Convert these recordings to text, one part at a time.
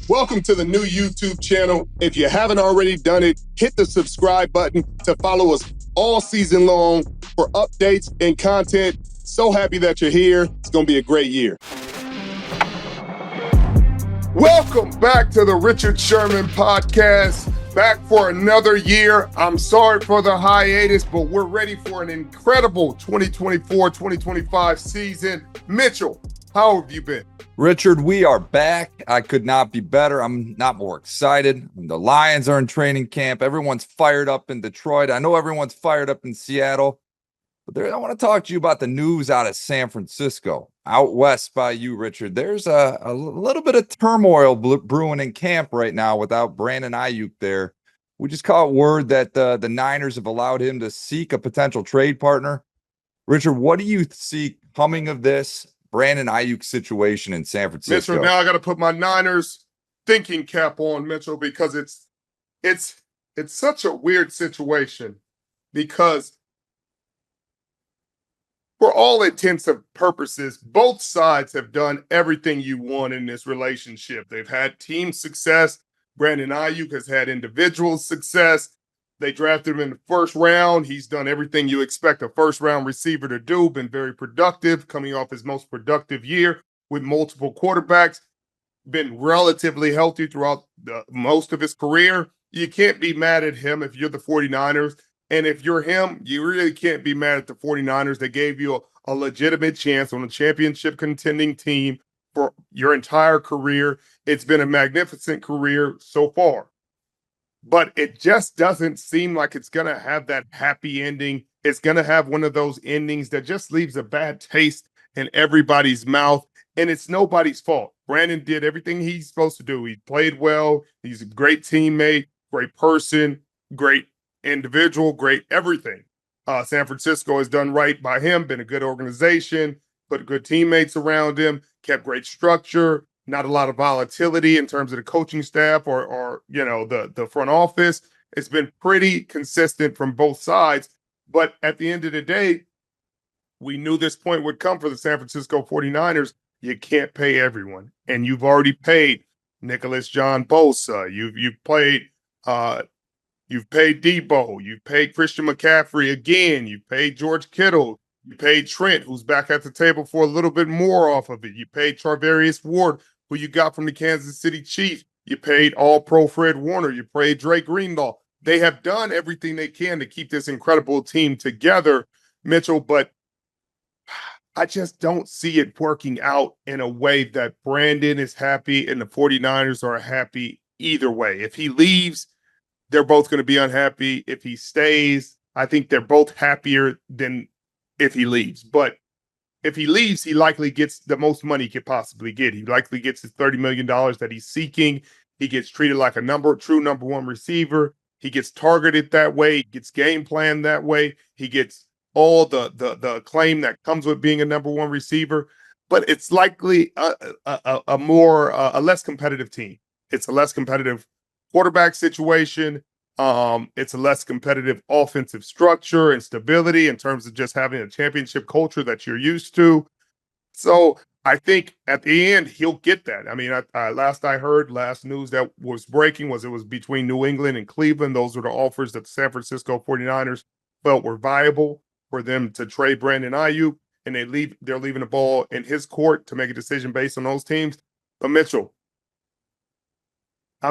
Welcome to the new YouTube channel. If you haven't already done it, hit the subscribe button to follow us all season long for updates and content. So happy that you're here. It's going to be a great year. Welcome back to the Richard Sherman podcast. Back for another year. I'm sorry for the hiatus, but we're ready for an incredible 2024-2025 season. Mitchell, how have you been? Richard, we are back. I could not be better. I'm not more excited. The Lions are in training camp. Everyone's fired up in Detroit. I know everyone's fired up in Seattle. But I want to talk to you about the news out of San Francisco, out west by you, Richard. There's a little bit of turmoil brewing in camp right now without Brandon Aiyuk there. We just caught word that the Niners have allowed him to seek a potential trade partner. Richard, what do you see coming of this Brandon Aiyuk situation in San Francisco? Mitchell, now I got to put my Niners thinking cap on, Mitchell, because it's such a weird situation because for all intents and purposes, both sides have done everything you want in this relationship. They've had team success. Brandon Aiyuk has had individual success. They drafted him in the first round. He's done everything you expect a first-round receiver to do, been very productive, coming off his most productive year with multiple quarterbacks, been relatively healthy throughout most of his career. You can't be mad at him if you're the 49ers. And if you're him, you really can't be mad at the 49ers. They gave you a legitimate chance on a championship contending team for your entire career. It's been a magnificent career so far. But it just doesn't seem like it's going to have that happy ending. It's going to have one of those endings that just leaves a bad taste in everybody's mouth. And it's nobody's fault. Brandon did everything he's supposed to do. He played well. He's a great teammate, great person, great individual, great everything. San Francisco has done right by him, been a good organization, put good teammates around him, kept great structure. Not a lot of volatility in terms of the coaching staff or the front office. It's been pretty consistent from both sides. But at the end of the day, we knew this point would come for the San Francisco 49ers. You can't pay everyone. And you've already paid Nicholas John Bosa. You've paid Debo. You've paid Christian McCaffrey again. You've paid George Kittle. You paid Trent, who's back at the table for a little bit more off of it. You paid Charvarius Ward, who you got from the Kansas City Chiefs. You paid All-Pro Fred Warner. You paid Drake Greenlaw. They have done everything they can to keep this incredible team together, Mitchell, but I just don't see it working out in a way that Brandon is happy and the 49ers are happy either way. If he leaves, they're both going to be unhappy. If he stays, I think they're both happier than if he leaves. But if he leaves, he likely gets the most money he could possibly get. He likely gets his $30 million that he's seeking. He gets treated like a true number one receiver. He gets targeted that way. He gets game planned that way. He gets all the acclaim that comes with being a number one receiver. But it's likely a less competitive team. It's a less competitive quarterback situation. It's a less competitive offensive structure and stability in terms of just having a championship culture that you're used to. So I think at the end, he'll get that. I mean, last news that was breaking was it was between New England and Cleveland. Those were the offers that the San Francisco 49ers felt were viable for them to trade Brandon Aiyuk, and they're leaving the ball in his court to make a decision based on those teams. But Mitchell, I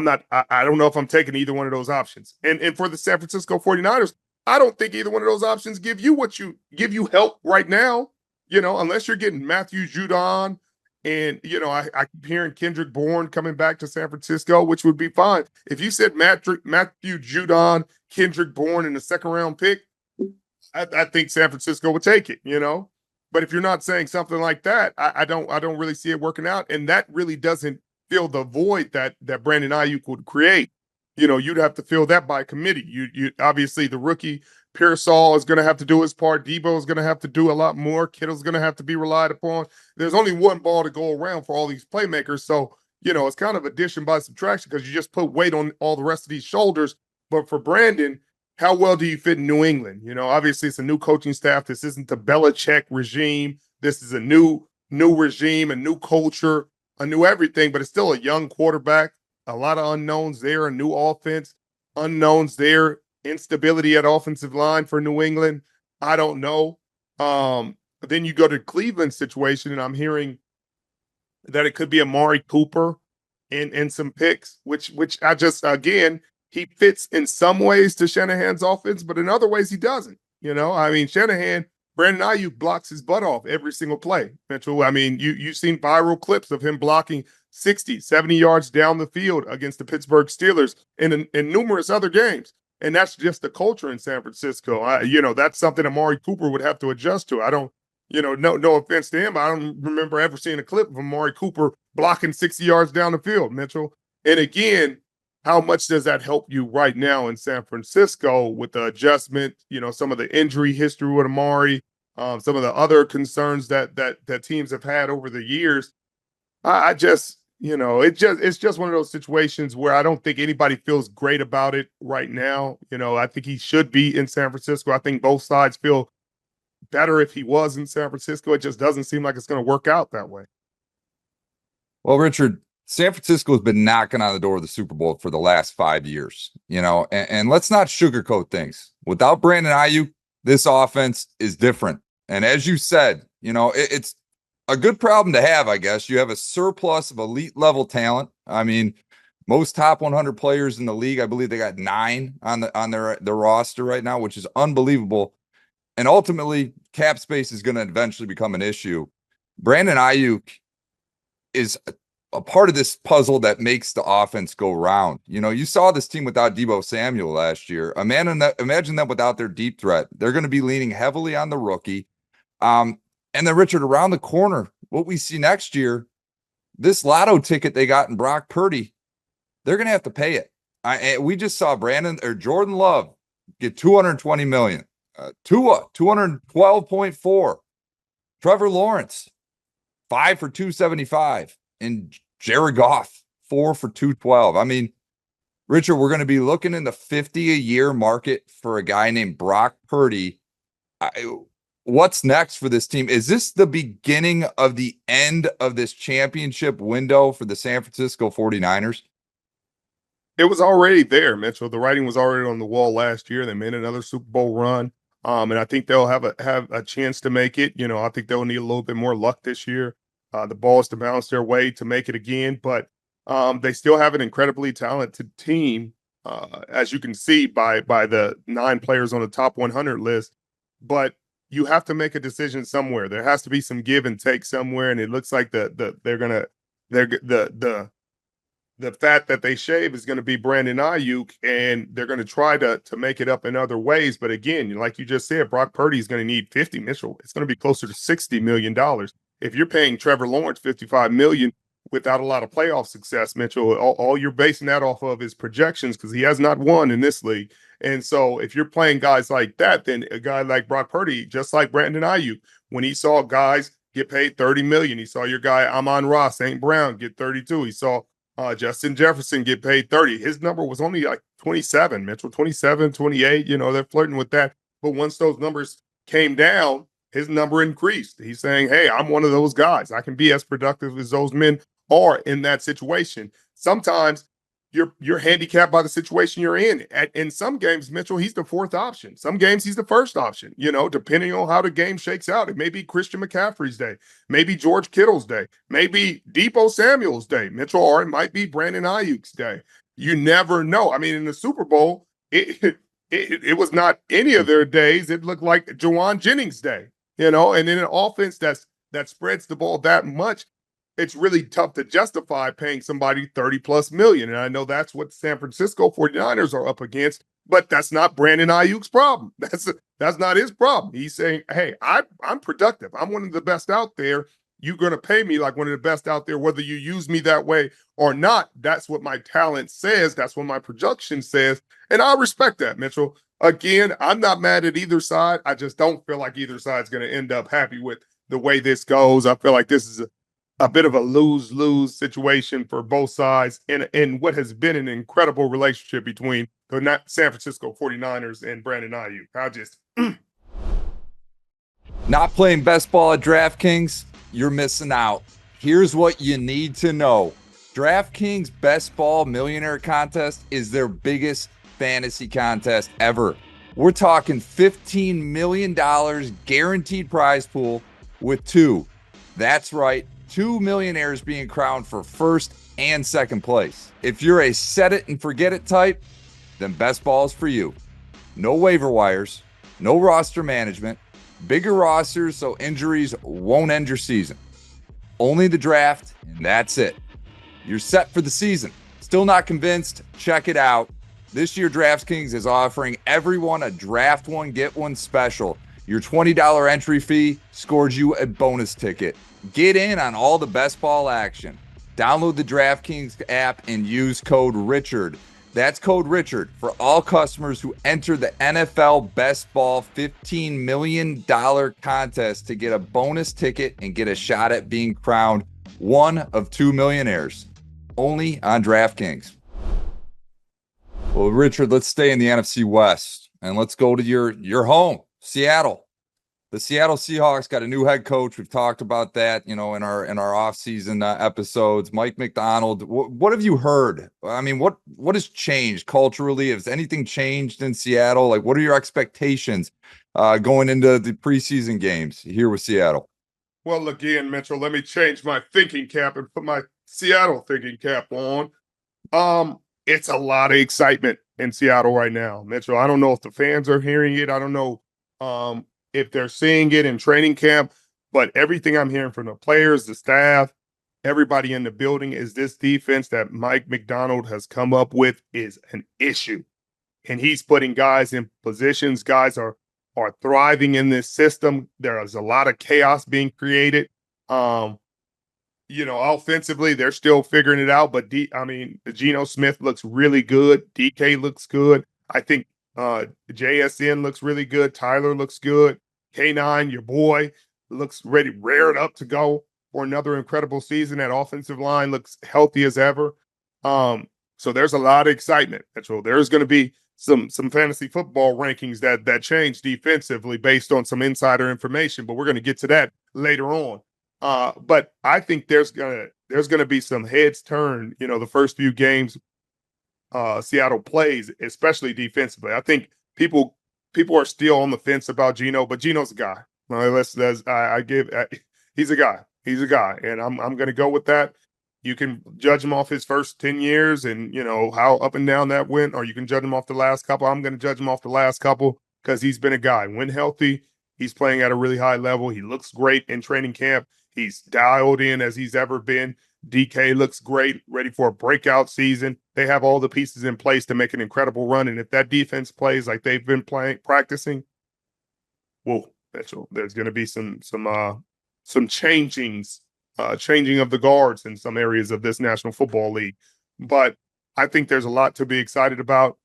don't know if I'm taking either one of those options. And for the San Francisco 49ers, I don't think either one of those options give you help right now, unless you're getting Matthew Judon. And, I keep hearing Kendrick Bourne coming back to San Francisco, which would be fine. If you said Matthew Judon, Kendrick Bourne in the second round pick, I think San Francisco would take it, But if you're not saying something like that, I don't really see it working out. And that really doesn't fill the void that Brandon Aiyuk would create. You'd have to fill that by committee. You obviously the rookie Pearsall is going to have to do his part. Debo is going to have to do a lot more. Kittle's going to have to be relied upon. There's only one ball to go around for all these playmakers. So, it's kind of addition by subtraction because you just put weight on all the rest of these shoulders. But for Brandon, how well do you fit in New England? Obviously it's a new coaching staff. This isn't the Belichick regime. This is a new regime, a new culture, a new everything, but it's still a young quarterback. a lot of unknowns there, a new offense, unknowns there, instability at offensive line for New England. I don't know. Then you go to Cleveland situation, and I'm hearing that it could be Amari Cooper and some picks, which I just, again, he fits in some ways to Shanahan's offense, but in other ways he doesn't. I mean, Brandon Aiyuk blocks his butt off every single play. Mitchell, I mean, you've seen viral clips of him blocking 60, 70 yards down the field against the Pittsburgh Steelers and in numerous other games. And that's just the culture in San Francisco. That's something Amari Cooper would have to adjust to. I don't, no offense to him. I don't remember ever seeing a clip of Amari Cooper blocking 60 yards down the field, Mitchell. And again, how much does that help you right now in San Francisco with the adjustment, some of the injury history with Amari, some of the other concerns that teams have had over the years? I just, it's just one of those situations where I don't think anybody feels great about it right now. I think he should be in San Francisco. I think both sides feel better if he was in San Francisco. It just doesn't seem like it's going to work out that way. Well, Richard, San Francisco has been knocking on the door of the Super Bowl for the last 5 years, and let's not sugarcoat things. Without Brandon Aiyuk, this offense is different. And as you said, it's a good problem to have, I guess. You have a surplus of elite level talent. I mean, most top 100 players in the league, I believe they got 9 on their roster right now, which is unbelievable. And ultimately, cap space is going to eventually become an issue. Brandon Aiyuk is a part of this puzzle that makes the offense go round. You saw this team without Deebo Samuel last year. Imagine them without their deep threat. They're going to be leaning heavily on the rookie. And then, Richard, around the corner, what we see next year, this lotto ticket they got in Brock Purdy, they're going to have to pay it. We just saw Jordan Love get $220 million. Tua, 212.4. Trevor Lawrence, 5 for 275. And Jared Goff, 4 for 212. I mean, Richard, we're going to be looking in the 50 a year market for a guy named Brock Purdy. What's next for this team? Is this the beginning of the end of this championship window for the San Francisco 49ers? It was already there, Mitchell. The writing was already on the wall last year. They made another Super Bowl run. And I think they'll have a chance to make it. I think they'll need a little bit more luck this year. The balls to bounce their way to make it again. But they still have an incredibly talented team, as you can see by the 9 players on the top 100 list. But you have to make a decision somewhere. There has to be some give and take somewhere. And it looks like the fat that they shave is going to be Brandon Aiyuk, and they're going to try to make it up in other ways. But again, like you just said, Brock Purdy is going to need 50, Mitchell. It's going to be closer to $60 million. If you're paying Trevor Lawrence $55 million without a lot of playoff success, Mitchell, all you're basing that off of is projections because he has not won in this league. And so if you're playing guys like that, then a guy like Brock Purdy, just like Brandon Aiyuk, when he saw guys get paid $30 million, he saw your guy Amon-Ra St. Brown get 32. He saw Justin Jefferson get paid 30. His number was only like 27, Mitchell, 27, 28. They're flirting with that. But once those numbers came down, his number increased. He's saying, hey, I'm one of those guys. I can be as productive as those men are in that situation. Sometimes you're handicapped by the situation you're in. In some games, Mitchell, he's the 4th option. Some games he's the 1st option, depending on how the game shakes out. It may be Christian McCaffrey's day, maybe George Kittle's day, maybe Deebo Samuel's day, Mitchell, or it might be Brandon Aiyuk's day. You never know. I mean, in the Super Bowl, it was not any of their days. It looked like Jawan Jennings' day, and in an offense that spreads the ball that much, it's really tough to justify paying somebody 30 plus million. And I know that's what the San Francisco 49ers are up against, but that's not Brandon Aiyuk's problem. That's not his problem. He's saying, hey, I'm productive. I'm one of the best out there. You're going to pay me like one of the best out there, whether you use me that way or not. That's what my talent says. That's what my production says. And I respect that, Mitchell. Again, I'm not mad at either side. I just don't feel like either side's going to end up happy with the way this goes. I feel like this is a bit of a lose-lose situation for both sides in what has been an incredible relationship between the San Francisco 49ers and Brandon Aiyuk. Not playing best ball at DraftKings? You're missing out. Here's what you need to know. DraftKings Best Ball Millionaire Contest is their biggest fantasy contest ever. We're talking $15 million guaranteed prize pool with two. That's right, 2 millionaires being crowned for first and second place. If you're a set it and forget it type, then Best Ball is for you. No waiver wires, no roster management, bigger rosters so injuries won't end your season. Only the draft, and that's it. You're set for the season. Still not convinced? Check it out. This year, DraftKings is offering everyone a draft one, get one special. Your $20 entry fee scores you a bonus ticket. Get in on all the best ball action. Download the DraftKings app and use code Richard. That's code Richard for all customers who enter the NFL Best Ball $15 million contest to get a bonus ticket and get a shot at being crowned one of 2 millionaires. Only on DraftKings. Well, Richard, let's stay in the NFC West and let's go to your home, Seattle. The Seattle Seahawks got a new head coach. We've talked about that, in our offseason episodes. Mike Macdonald. What have you heard? I mean, what has changed culturally? Has anything changed in Seattle? Like, what are your expectations going into the preseason games here with Seattle? Well, again, Mitchell, let me change my thinking cap and put my Seattle thinking cap on. It's a lot of excitement in Seattle right now, Mitchell. I don't know if the fans are hearing it. I don't know if they're seeing it in training camp, but everything I'm hearing from the players, the staff, everybody in the building is this defense that Mike Macdonald has come up with is an issue. And he's putting guys in positions. Guys are thriving in this system. There is a lot of chaos being created. Offensively, they're still figuring it out. But Geno Smith looks really good. DK looks good. I think JSN looks really good. Tyler looks good. K9, your boy, looks ready, rared up to go for another incredible season. That offensive line looks healthy as ever. So there's a lot of excitement. So there's going to be some fantasy football rankings that change defensively based on some insider information, but we're going to get to that later on. But I think there's gonna be some heads turned, the first few games Seattle plays, especially defensively. I think people are still on the fence about Geno, but Geno's a guy. He's a guy. He's a guy, and I'm gonna go with that. You can judge him off his first 10 years and how up and down that went, or you can judge him off the last couple. I'm gonna judge him off the last couple because he's been a guy. When healthy, he's playing at a really high level. He looks great in training camp. He's dialed in as he's ever been. DK looks great, ready for a breakout season. They have all the pieces in place to make an incredible run. And if that defense plays like they've been practicing, whoa, there's going to be some changing of the guards in some areas of this National Football League. But I think there's a lot to be excited about.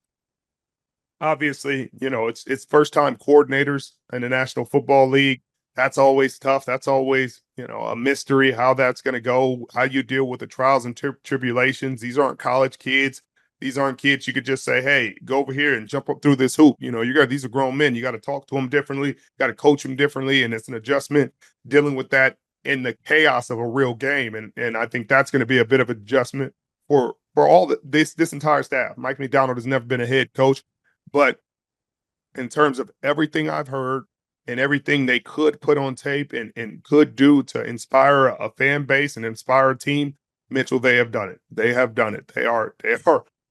Obviously, it's first-time coordinators in the National Football League. That's always tough. That's always, a mystery how that's going to go, how you deal with the trials and tribulations. These aren't college kids. These aren't kids you could just say, hey, go over here and jump up through this hoop. These are grown men. You got to talk to them differently. Got to coach them differently. And it's an adjustment dealing with that in the chaos of a real game. And I think that's going to be a bit of adjustment for all this entire staff. Mike Macdonald has never been a head coach, but in terms of everything I've heard, and everything they could put on tape and could do to inspire a fan base and inspire a team, Mitchell, they have done it. They have done it. They are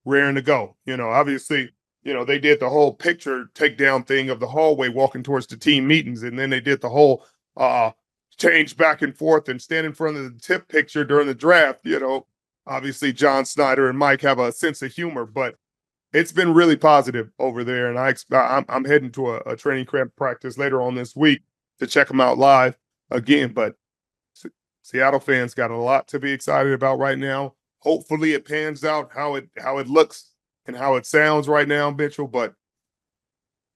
raring to go. Obviously, they did the whole picture takedown thing of the hallway walking towards the team meetings, and then they did the whole change back and forth and stand in front of the tip picture during the draft. Obviously, John Snyder and Mike have a sense of humor, but it's been really positive over there, and I'm heading to a training camp practice later on this week to check them out live again. But Seattle fans got a lot to be excited about right now. Hopefully, it pans out how it looks and how it sounds right now, Mitchell. But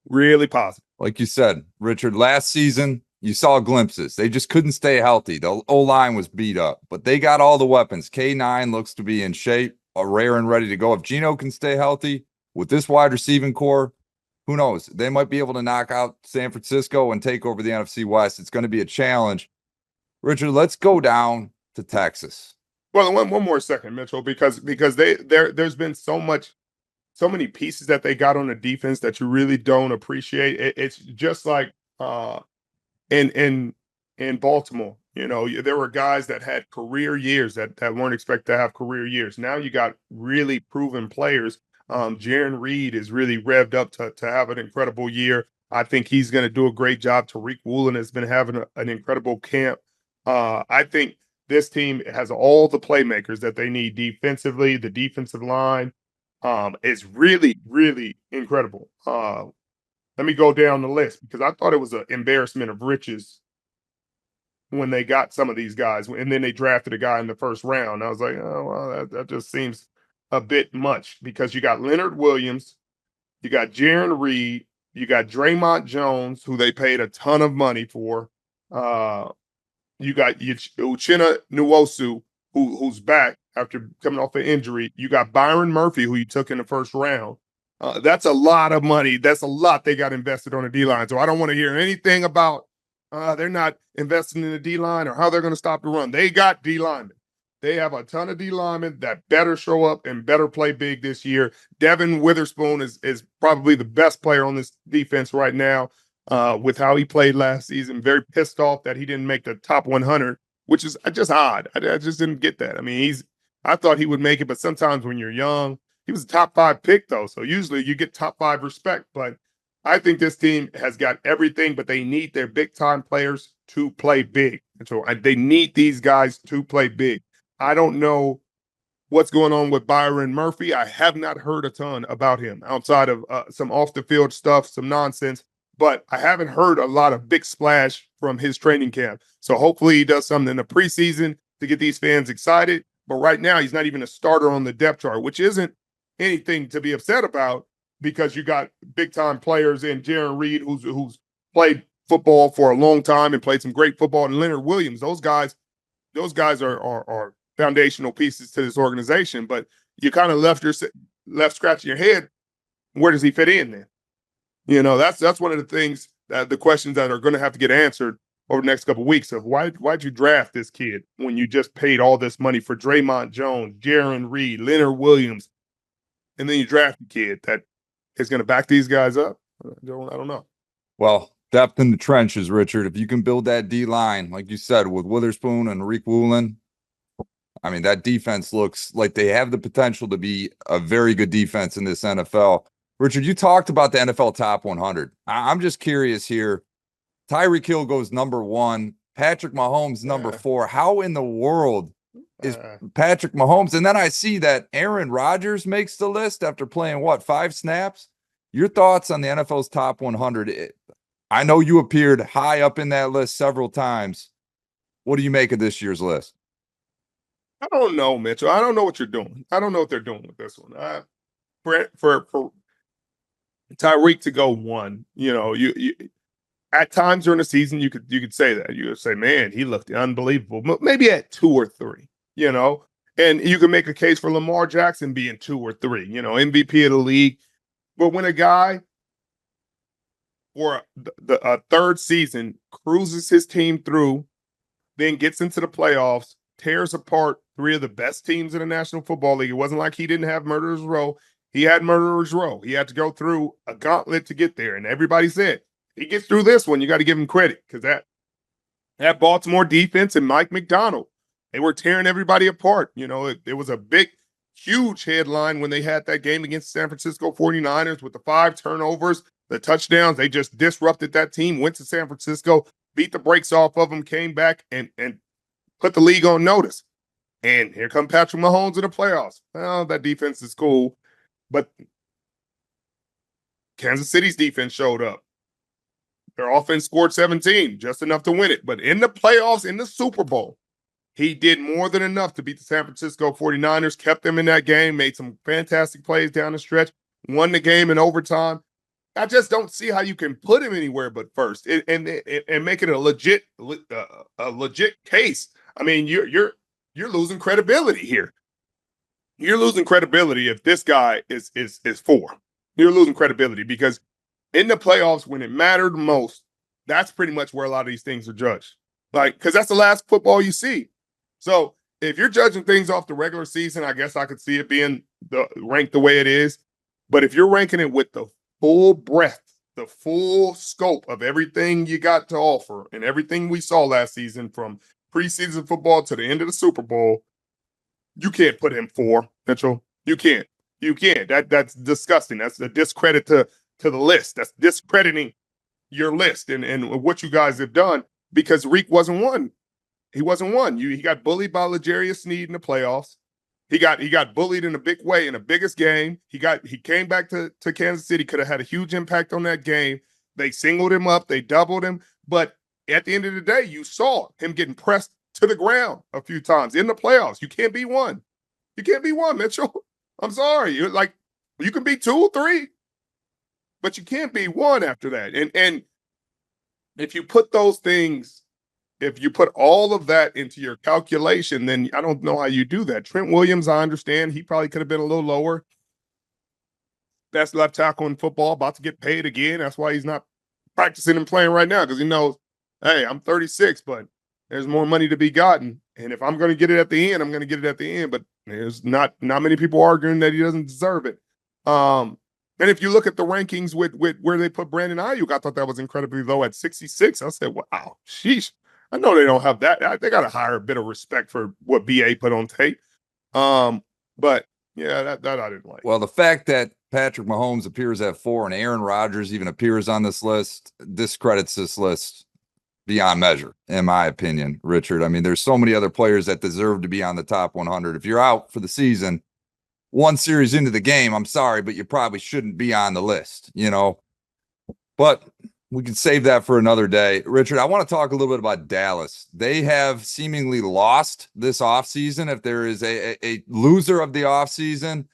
really positive, like you said, Richard. Last season, you saw glimpses. They just couldn't stay healthy. The O-line was beat up, but they got all the weapons. K9 looks to be in shape. Rare and ready to go. If Geno can stay healthy with this wide receiving core, who knows? They might be able to knock out San Francisco and take over the NFC West. It's going to be a challenge. Richard, let's go down to Texas. Well, one more second, Mitchell, because there's been so many pieces that they got on the defense that you really don't appreciate. It's just like in in Baltimore. There were guys that had career years that weren't expected to have career years. Now you got really proven players. Jaron Reed is really revved up to have an incredible year. I think he's going to do a great job. Tariq Woolen has been having an incredible camp. I think this team has all the playmakers that they need defensively. The defensive line is really, really incredible. Let me go down the list because I thought it was an embarrassment of riches when they got some of these guys, and then they drafted a guy in the first round. I was like, oh, well, that just seems a bit much because you got Leonard Williams, you got Jaron Reed, you got Draymond Jones, who they paid a ton of money for. You got Uchenna Nwosu, who's back after coming off an injury. You got Byron Murphy, who you took in the first round. That's a lot of money. That's a lot they got invested on the D-line. So I don't want to hear anything about they're not investing in the D-line or how they're going to stop the run. They got D-linemen. They have a ton of D-linemen that better show up and better play big this year. Devin Witherspoon is probably the best player on this defense right now with how he played last season. Very pissed off that he didn't make the top 100, which is just odd. I just didn't get that. I mean, I thought he would make it, but sometimes when you're young, he was a top 5 pick, though. So usually you get top 5 respect. But I think this team has got everything, but they need their big-time players to play big. And so they need these guys to play big. I don't know what's going on with Byron Murphy. I have not heard a ton about him outside of some off-the-field stuff, some nonsense. But I haven't heard a lot of big splash from his training camp. So hopefully he does something in the preseason to get these fans excited. But right now, he's not even a starter on the depth chart, which isn't anything to be upset about because you got big-time players in Jaron Reed, who's played football for a long time and played some great football, and Leonard Williams. Those guys are foundational pieces to this organization. But you kind of left scratching your head. Where does he fit in then? That's one of the things the questions that are going to have to get answered over the next couple of weeks of why'd you draft this kid when you just paid all this money for Draymond Jones, Jaron Reed, Leonard Williams, and then you draft a kid that is going to back these guys up? I don't know. Well, depth in the trenches, Richard. If you can build that D line, like you said, with Witherspoon and Tariq Woolen, I mean, that defense looks like they have the potential to be a very good defense in this NFL. Richard, you talked about the NFL top 100. I'm just curious here. Tyreek Hill goes number 1. Patrick Mahomes number 4. How in the world is Patrick Mahomes? And then I see that Aaron Rodgers makes the list after playing, 5 snaps? Your thoughts on the NFL's top 100? I know you appeared high up in that list several times. What do you make of this year's list? I don't know, Mitchell. I don't know what you're doing. I don't know what they're doing with this one. For Tyreek to go 1, you at times during the season you could say that. You could say, man, he looked unbelievable. Maybe at 2 or 3, and you can make a case for Lamar Jackson being 2 or 3, MVP of the league. But when a guy for a third season cruises his team through, then gets into the playoffs, tears apart 3 of the best teams in the National Football League. It wasn't like he didn't have Murderer's Row. He had Murderer's Row. He had to go through a gauntlet to get there. And everybody said, he gets through this one, you got to give him credit because that Baltimore defense and Mike Macdonald, they were tearing everybody apart. It was a big, huge headline when they had that game against San Francisco 49ers with the 5 turnovers, the touchdowns. They just disrupted that team, went to San Francisco, beat the brakes off of them, came back and put the league on notice. And here come Patrick Mahomes in the playoffs. Well, that defense is cool. But Kansas City's defense showed up. Their offense scored 17, just enough to win it. But in the playoffs, in the Super Bowl, he did more than enough to beat the San Francisco 49ers, kept them in that game, made some fantastic plays down the stretch, won the game in overtime. I just don't see how you can put him anywhere but first and make it a legit case. I mean, you're losing credibility here. You're losing credibility if this guy is 4. You're losing credibility because in the playoffs, when it mattered most, that's pretty much where a lot of these things are judged. Because that's the last football you see. So if you're judging things off the regular season, I guess I could see it being ranked the way it is. But if you're ranking it with the full breadth, the full scope of everything you got to offer and everything we saw last season from preseason football to the end of the Super Bowl, you can't put him 4, Mitchell. You can't. You can't. That's disgusting. That's a discredit to the list. That's discrediting your list and what you guys have done because Reek wasn't one. He wasn't one. He got bullied by L'Jarius Sneed in the playoffs. He got bullied in a big way in the biggest game. He came back to Kansas City, could have had a huge impact on that game. They singled him up, they doubled him. But at the end of the day, you saw him getting pressed to the ground a few times in the playoffs. You can't be one. You can't be one, Mitchell. I'm sorry. You can be 2 or 3, but you can't be one after that. And if you put those things, if you put all of that into your calculation, then I don't know how you do that. Trent Williams, I understand. He probably could have been a little lower. Best left tackle in football, about to get paid again. That's why he's not practicing and playing right now because he knows, hey, I'm 36, but there's more money to be gotten. And if I'm going to get it at the end, I'm going to get it at the end. But there's not many people arguing that he doesn't deserve it. And if you look at the rankings with where they put Brandon Aiyuk, I thought that was incredibly low at 66. I said, wow, sheesh. I know they don't have that. They got to hire a bit of respect for what BA put on tape. But yeah, that I didn't like. Well, the fact that Patrick Mahomes appears at 4 and Aaron Rodgers even appears on this list discredits this list beyond measure, in my opinion, Richard. I mean, there's so many other players that deserve to be on the top 100. If you're out for the season, one series into the game, I'm sorry, but you probably shouldn't be on the list, But we can save that for another day. Richard, I want to talk a little bit about Dallas. They have seemingly lost this offseason. If there is a loser of the offseason,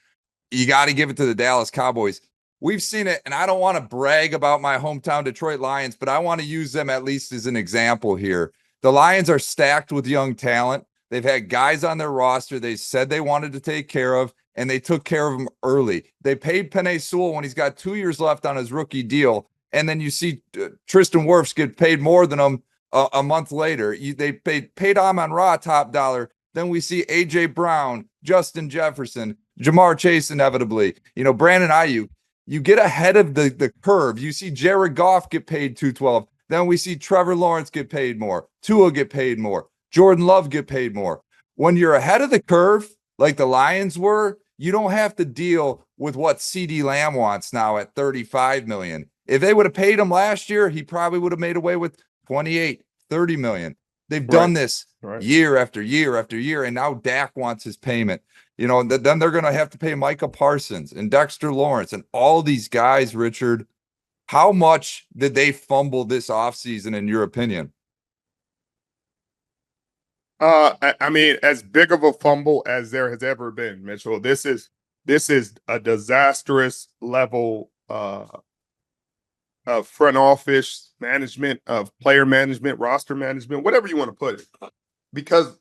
you got to give it to the Dallas Cowboys. We've seen it, and I don't want to brag about my hometown Detroit Lions, but I want to use them at least as an example here. The Lions are stacked with young talent. They've had guys on their roster they said they wanted to take care of, and they took care of them early. They paid Penei Sewell when he's got 2 years left on his rookie deal. And then you see Tristan Wirfs get paid more than him a month later. They paid Amon-Ra top dollar. Then we see A.J. Brown, Justin Jefferson, Jamar Chase inevitably. Brandon Aiyuk. You get ahead of the curve. You see Jared Goff get paid $212. Then we see Trevor Lawrence get paid more. Tua get paid more. Jordan Love get paid more. When you're ahead of the curve, like the Lions were, you don't have to deal with what CeeDee Lamb wants now at $35 million. If they would have paid him last year, he probably would have made away with 28, 30 million. They've done this year after year after year, and now Dak wants his payment. Then they're going to have to pay Micah Parsons and Dexter Lawrence and all these guys, Richard. How much did they fumble this offseason, in your opinion? I mean, as big of a fumble as there has ever been, Mitchell. This is a disastrous level of front office management, of player management, roster management, whatever you want to put it. Because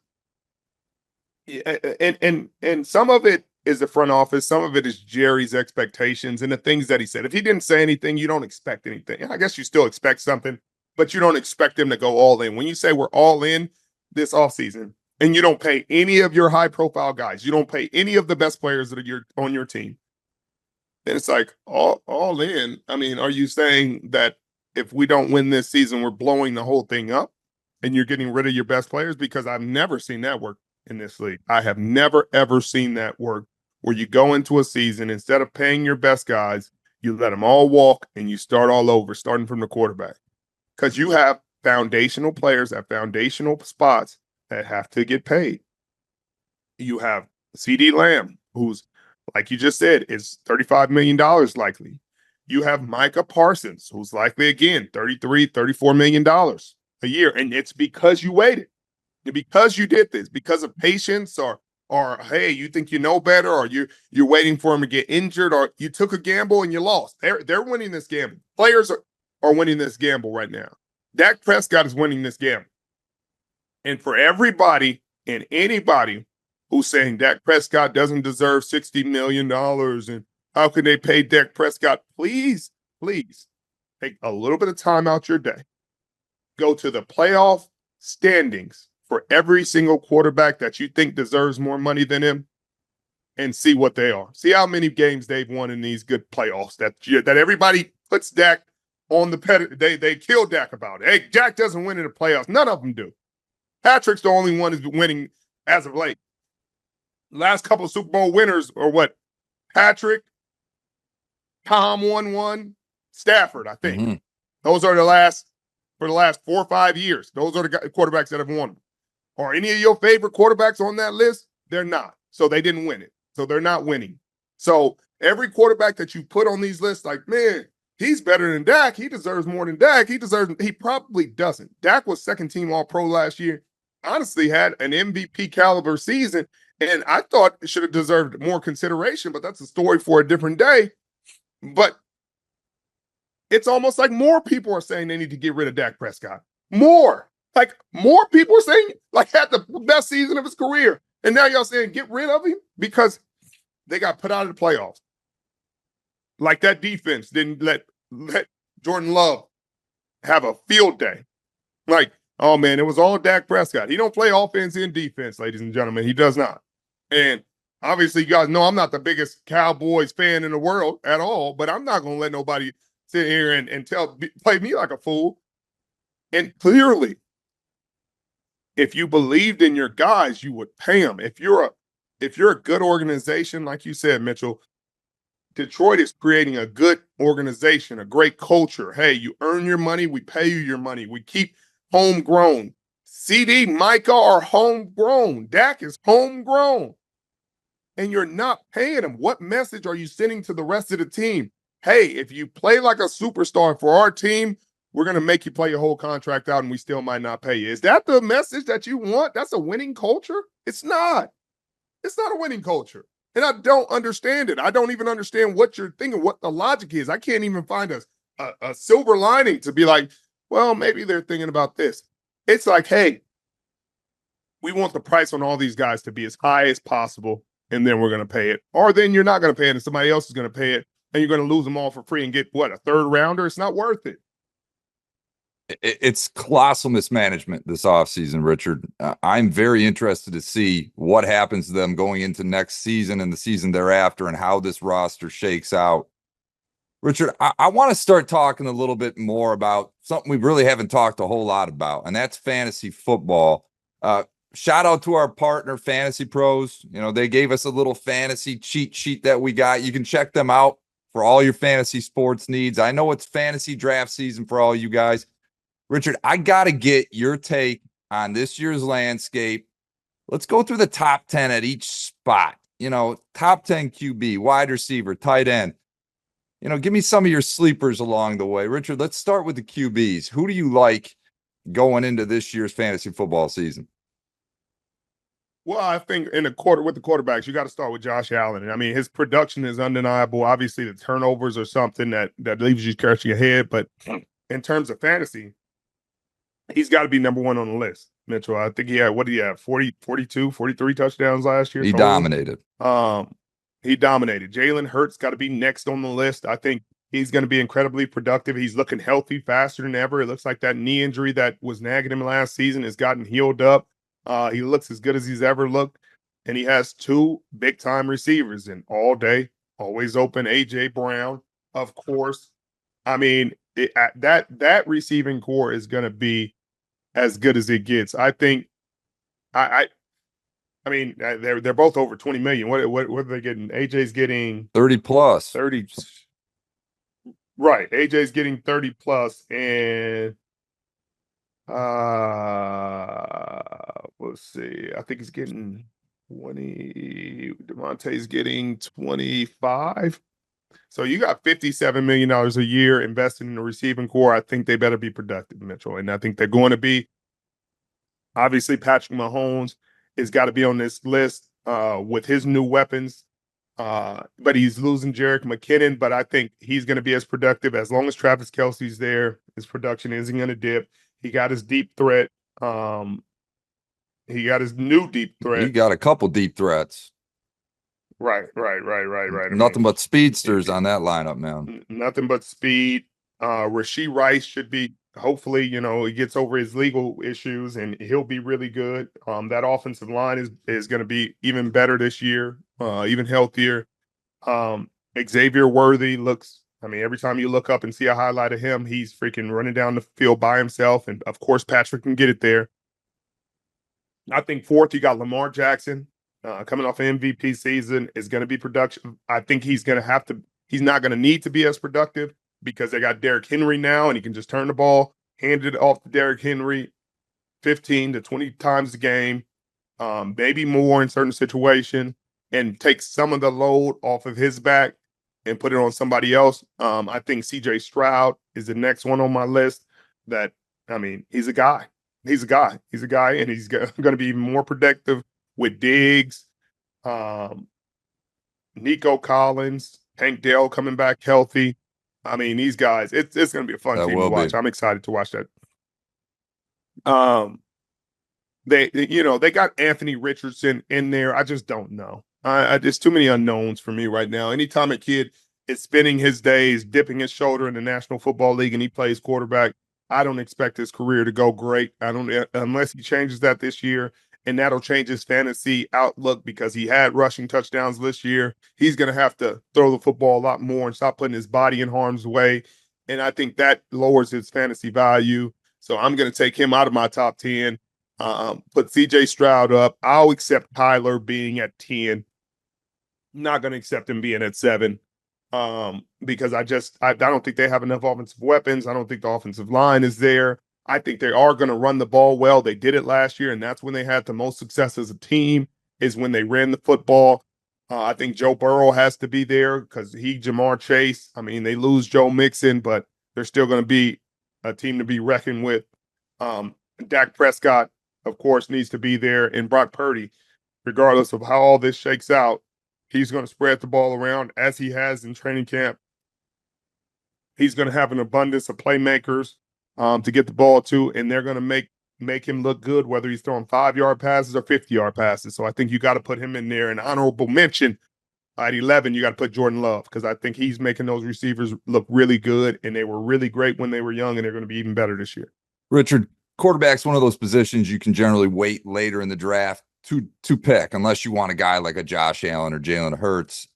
and some of it is the front office, some of it is Jerry's expectations and the things that he said. If he didn't say anything, you don't expect anything. I guess you still expect something, but you don't expect him to go all in. When you say we're all in this offseason and you don't pay any of your high-profile guys, you don't pay any of the best players that are on your team, then it's like all in. I mean, are you saying that if we don't win this season, we're blowing the whole thing up and you're getting rid of your best players? Because I've never seen that work in this league. I have never, ever seen that work where you go into a season, instead of paying your best guys, you let them all walk and you start all over, starting from the quarterback. Because you have foundational players at foundational spots that have to get paid. You have CeeDee Lamb, who's, like you just said, is $35 million likely. You have Micah Parsons, who's likely, again, $33, $34 million a year. And it's because you waited. Because you did this, because of patience, or hey, you think you know better, or you're waiting for him to get injured, or you took a gamble and you lost. They're winning this gamble. Players are winning this gamble right now. Dak Prescott is winning this gamble. And for everybody and anybody who's saying Dak Prescott doesn't deserve $60 million and how can they pay Dak Prescott, please take a little bit of time out your day. Go to the playoff standings for every single quarterback that you think deserves more money than him and see what they are. See how many games they've won in these good playoffs that everybody puts Dak on the they kill Dak about it. Hey, Dak doesn't win in the playoffs. None of them do. Patrick's the only one who's been winning as of late. Last couple of Super Bowl winners are what? Patrick, Tom won one, Stafford, I think. Mm-hmm. Those are for the last 4 or 5 years. Those are the quarterbacks that have won. Are any of your favorite quarterbacks on that list? They're not. So they didn't win it. So they're not winning. So every quarterback that you put on these lists, like, man, he's better than Dak. He deserves more than Dak. He probably doesn't. Dak was second team All-Pro last year. Honestly, had an MVP caliber season, and I thought it should have deserved more consideration, but that's a story for a different day. But it's almost like more people are saying they need to get rid of Dak Prescott. More people are saying, like, had the best season of his career. And now y'all saying get rid of him because they got put out of the playoffs. Like that defense didn't let Jordan Love have a field day. Like, oh man, it was all Dak Prescott. He don't play offense and defense, ladies and gentlemen. He does not. And obviously, you guys know I'm not the biggest Cowboys fan in the world at all, but I'm not going to let nobody sit here and play me like a fool. And clearly, if you believed in your guys, you would pay them. If you're a good organization, like you said, Mitchell, Detroit is creating a good organization, a great culture. Hey, you earn your money, we pay you your money. We keep homegrown. CD, Micah are homegrown. Dak is homegrown. And you're not paying them. What message are you sending to the rest of the team? Hey, if you play like a superstar for our team, we're going to make you play your whole contract out and we still might not pay you. Is that the message that you want? That's a winning culture? It's not. It's not a winning culture. And I don't understand it. I don't even understand what you're thinking, what the logic is. I can't even find a silver lining to be like, well, maybe they're thinking about this. It's like, hey, we want the price on all these guys to be as high as possible, and then we're going to pay it. Or then you're not going to pay it, and somebody else is going to pay it, and you're going to lose them all for free and get, what, a third rounder? It's not worth it. It's colossal mismanagement this offseason, Richard. I'm very interested to see what happens to them going into next season and the season thereafter and how this roster shakes out. Richard, I want to start talking a little bit more about something we really haven't talked a whole lot about, and that's fantasy football. Shout out to our partner, Fantasy Pros. You know, they gave us a little fantasy cheat sheet that we got. You can check them out for all your fantasy sports needs. I know it's fantasy draft season for all you guys. Richard, I got to get your take on this year's landscape. Let's go through the top 10 at each spot. You know, top 10 QB, wide receiver, tight end. You know, give me some of your sleepers along the way. Richard, let's start with the QBs. Who do you like going into this year's fantasy football season? Well, I think with the quarterbacks, you got to start with Josh Allen. I mean, his production is undeniable. Obviously, the turnovers are something that leaves you scratching your head. But in terms of fantasy, he's got to be number one on the list, Mitchell. I think he had, 42, 43 touchdowns last year? He dominated. He dominated. Jalen Hurts got to be next on the list. I think he's going to be incredibly productive. He's looking healthy faster than ever. It looks like that knee injury that was nagging him last season has gotten healed up. He looks as good as he's ever looked. And he has two big-time receivers in all day, always open. A.J. Brown, of course. I mean, that receiving core is going to be as good as it gets. I think I mean, they're both over 20 million. What are they getting? AJ's getting 30 plus. 30. Right. AJ's getting 30 plus, and let's see. I think he's getting 20. Devontae's getting 25. So you got $57 million a year invested in the receiving core. I think they better be productive, Mitchell. And I think they're going to be. Obviously, Patrick Mahomes has got to be on this list with his new weapons. But he's losing Jerick McKinnon, but I think he's going to be as productive as long as Travis Kelce's there. His production isn't going to dip. He got his deep threat. He got his new deep threat. He got a couple deep threats. Right. Nothing but speedsters on that lineup, man. Nothing but speed. Rashee Rice should be hopefully, he gets over his legal issues and he'll be really good. That offensive line is going to be even better this year, even healthier. Xavier Worthy looks. I mean, every time you look up and see a highlight of him, he's freaking running down the field by himself. And of course, Patrick can get it there. I think fourth, you got Lamar Jackson coming off an MVP season, is going to be production. I think he's going to have to. He's not going to need to be as productive because they got Derrick Henry now, and he can just turn the ball, hand it off to Derrick Henry 15 to 20 times a game, maybe more in certain situations, and take some of the load off of his back and put it on somebody else. I think CJ Stroud is the next one on my list. He's a guy. He's a guy. He's a guy, and he's going to be even more productive with Diggs, Nico Collins, Tank Dell coming back healthy. I mean, these guys, it's going to be a fun team to watch. I'm excited to watch that. They got Anthony Richardson in there. I just don't know. There's too many unknowns for me right now. Anytime a kid is spending his days dipping his shoulder in the National Football League and he plays quarterback, I don't expect his career to go great. Unless he changes that this year, and that'll change his fantasy outlook because he had rushing touchdowns this year. He's going to have to throw the football a lot more and stop putting his body in harm's way. And I think that lowers his fantasy value. So I'm going to take him out of my top 10, put CJ Stroud up. I'll accept Tyler being at 10. I'm not going to accept him being at 7. Because I don't think they have enough offensive weapons. I don't think the offensive line is there. I think they are going to run the ball well. They did it last year, and that's when they had the most success as a team, is when they ran the football. I think Joe Burrow has to be there because Jamar Chase. I mean, they lose Joe Mixon, but they're still going to be a team to be reckoned with. Dak Prescott, of course, needs to be there, and Brock Purdy, regardless of how all this shakes out, he's going to spread the ball around as he has in training camp. He's going to have an abundance of playmakers to get the ball to, and they're going to make him look good, whether he's throwing 5-yard passes or 50-yard passes. So I think you got to put him in there. An honorable mention at 11, you got to put Jordan Love, because I think he's making those receivers look really good, and they were really great when they were young, and they're going to be even better this year. Richard, quarterback's one of those positions you can generally wait later in the draft to pick, unless you want a guy like a Josh Allen or Jalen Hurts.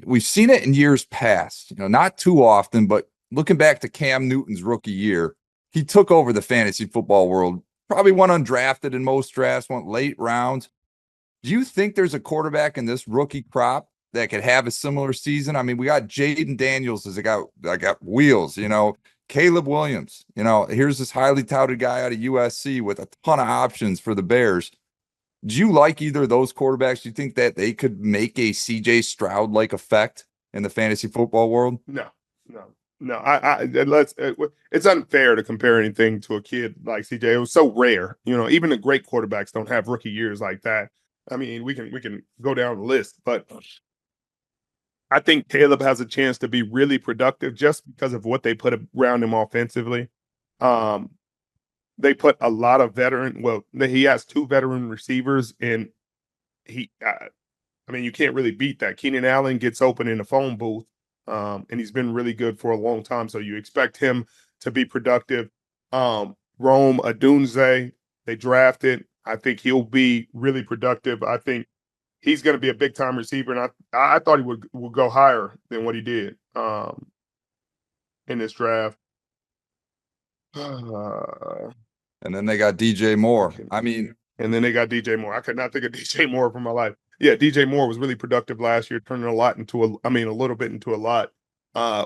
We've seen it in years past, not too often, but looking back to Cam Newton's rookie year, he took over the fantasy football world, probably went undrafted in most drafts, went late rounds. Do you think there's a quarterback in this rookie crop that could have a similar season? I mean, we got Jaden Daniels as a guy that got wheels, Caleb Williams, here's this highly touted guy out of USC with a ton of options for the Bears. Do you like either of those quarterbacks? Do you think that they could make a CJ Stroud-like effect in the fantasy football world? No. It's unfair to compare anything to a kid like CJ. It was so rare. Even the great quarterbacks don't have rookie years like that. I mean, we can go down the list, but I think Caleb has a chance to be really productive just because of what they put around him offensively. They put a lot of he has 2 veteran receivers, and you can't really beat that. Keenan Allen gets open in the phone booth, and he's been really good for a long time, so you expect him to be productive. Rome Odunze, they drafted. I think he'll be really productive. I think he's going to be a big-time receiver, and I thought he would go higher than what he did in this draft. And then they got DJ Moore. And then they got DJ Moore. I could not think of DJ Moore for my life. Yeah, DJ Moore was really productive last year, turning a little bit into a lot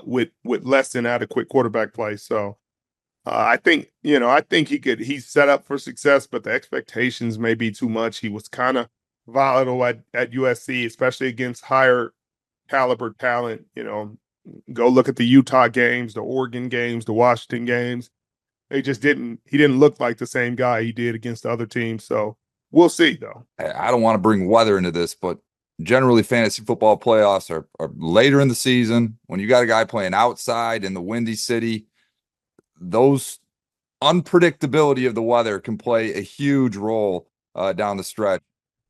with less than adequate quarterback play. So I think he's set up for success, but the expectations may be too much. He was kind of volatile at USC, especially against higher caliber talent. Go look at the Utah games, the Oregon games, the Washington games. He didn't look like the same guy he did against the other teams. So we'll see, though. I don't want to bring weather into this, but generally fantasy football playoffs are later in the season. When you got a guy playing outside in the windy city, those unpredictability of the weather can play a huge role down the stretch.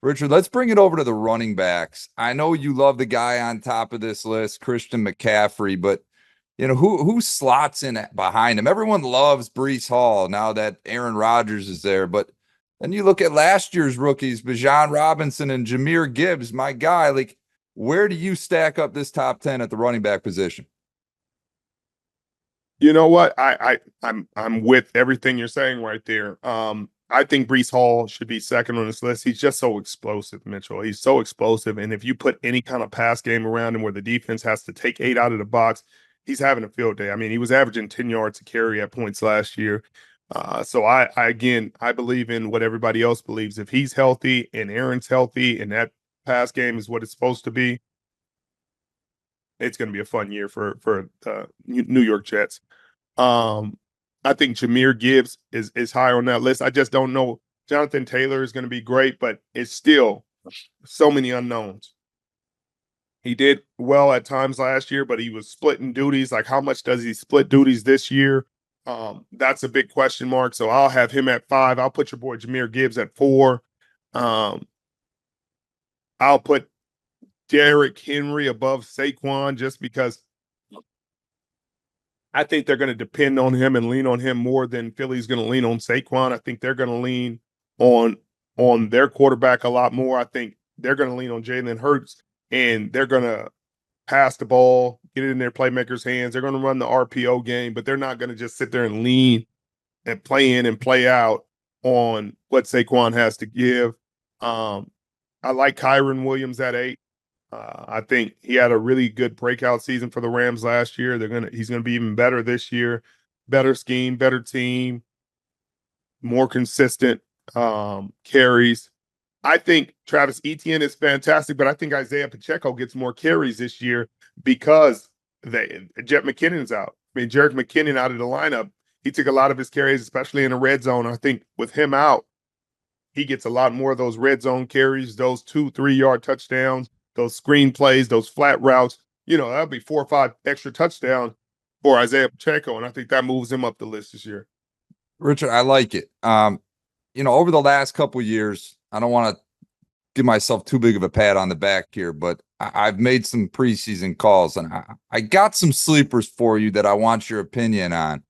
Richard, let's bring it over to the running backs. I know you love the guy on top of this list, Christian McCaffrey, but who slots in behind him? Everyone loves Breece Hall now that Aaron Rodgers is there, but then you look at last year's rookies, Bijan Robinson and Jahmyr Gibbs, my guy. Like, where do you stack up this top 10 at the running back position? You know what? I'm with everything you're saying right there. I think Breece Hall should be second on this list. He's just so explosive, Mitchell. He's so explosive. And if you put any kind of pass game around him where the defense has to take 8 out of the box, he's having a field day. I mean, he was averaging 10 yards a carry at points last year. So I believe in what everybody else believes. If he's healthy and Aaron's healthy and that pass game is what it's supposed to be, it's going to be a fun year for the New York Jets. I think Jahmyr Gibbs is higher on that list. I just don't know. Jonathan Taylor is going to be great, but it's still so many unknowns. He did well at times last year, but he was splitting duties. Like, how much does he split duties this year? That's a big question mark. So I'll have him at 5. I'll put your boy Jahmyr Gibbs at 4. I'll put Derrick Henry above Saquon just because I think they're going to depend on him and lean on him more than Philly's going to lean on Saquon. I think they're going to lean on their quarterback a lot more. I think they're going to lean on Jalen Hurts, and they're going to pass the ball, get it in their playmakers' hands. They're going to run the RPO game, but they're not going to just sit there and lean and play in and play out on what Saquon has to give. I like Kyron Williams at 8. I think he had a really good breakout season for the Rams last year. He's gonna be even better this year. Better scheme, better team, more consistent carries. I think Travis Etienne is fantastic, but I think Isaiah Pacheco gets more carries this year because Jet McKinnon's out. I mean, Jerick McKinnon out of the lineup, he took a lot of his carries, especially in the red zone. I think with him out, he gets a lot more of those red zone carries, those 2-3 yard touchdowns, those screen plays, those flat routes. That'll be 4 or 5 extra touchdowns for Isaiah Pacheco, and I think that moves him up the list this year. Richard, I like it. Over the last couple of years, I don't want to give myself too big of a pat on the back here, but I've made some preseason calls, and I got some sleepers for you that I want your opinion on.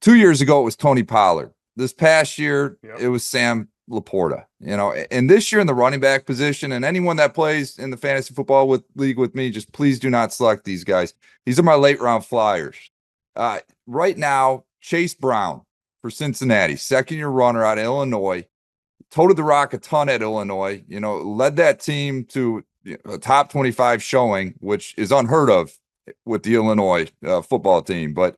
2 years ago, it was Tony Pollard. This past year, It was Sam Laporta. And this year in the running back position, and anyone that plays in the fantasy football league with me, just please do not select these guys. These are my late round flyers. Right now, Chase Brown for Cincinnati, second-year runner out of Illinois, toted the rock a ton at Illinois, led that team to a top 25 showing, which is unheard of with the Illinois football team. But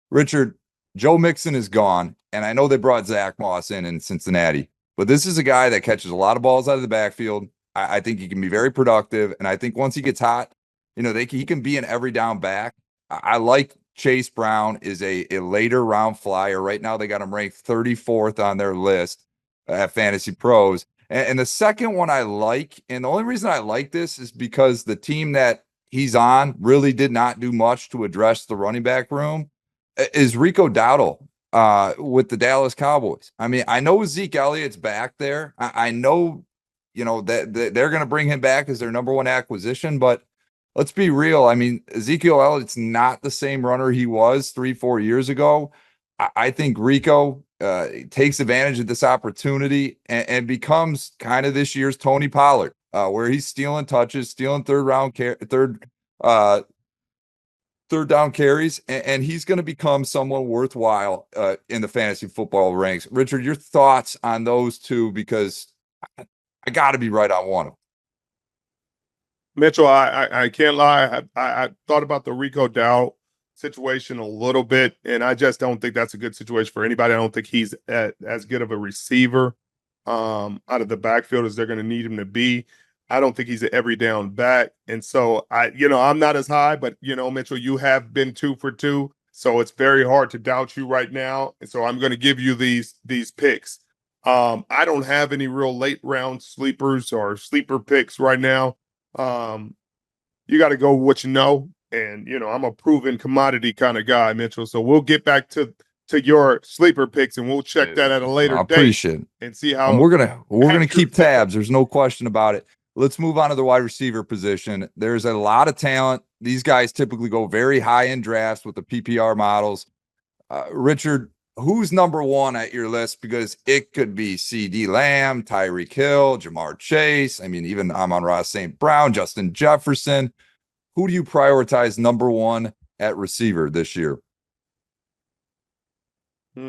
Richard, Joe Mixon is gone, and I know they brought Zach Moss in Cincinnati, but this is a guy that catches a lot of balls out of the backfield. I think he can be very productive, and I think once he gets hot, he can be an every down back. I like Chase Brown is a later round flyer. Right now, they got him ranked 34th on their list at Fantasy Pros. And the second one I like, and the only reason I like this is because the team that he's on really did not do much to address the running back room, is Rico Dowdle with the Dallas Cowboys. I mean, I know Zeke Elliott's back there. I know, that they're going to bring him back as their number one acquisition, but let's be real. I mean, Ezekiel Elliott's not the same runner he was 3-4 years ago. I think Rico takes advantage of this opportunity and becomes kind of this year's Tony Pollard, where he's stealing touches, stealing third down carries, and he's going to become someone worthwhile in the fantasy football ranks. Richard, your thoughts on those two, because I got to be right on one of them. Mitchell, I can't lie. I thought about the Rico Dowdle situation a little bit, and I just don't think that's a good situation for anybody. I don't think he's as good of a receiver out of the backfield as they're going to need him to be. I don't think he's an every down back. And so I'm not as high, but Mitchell, you have been 2 for 2. So it's very hard to doubt you right now. And so I'm going to give you these picks. I don't have any real late round sleepers or sleeper picks right now. You got to go with what you know. And, I'm a proven commodity kind of guy, Mitchell. So we'll get back to your sleeper picks, and we'll check that at a later date. I appreciate it. And see how and we're gonna keep tabs. There's no question about it. Let's move on to the wide receiver position. There's a lot of talent. These guys typically go very high in drafts with the PPR models. Richard, who's number one at your list? Because it could be CeeDee Lamb, Tyreek Hill, Jamar Chase. I mean, even Amon-Ra St. Brown, Justin Jefferson. Who do you prioritize number one at receiver this year? I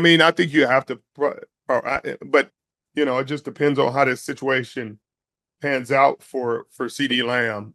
mean, I think you have to, but it just depends on how this situation pans out for CeeDee Lamb.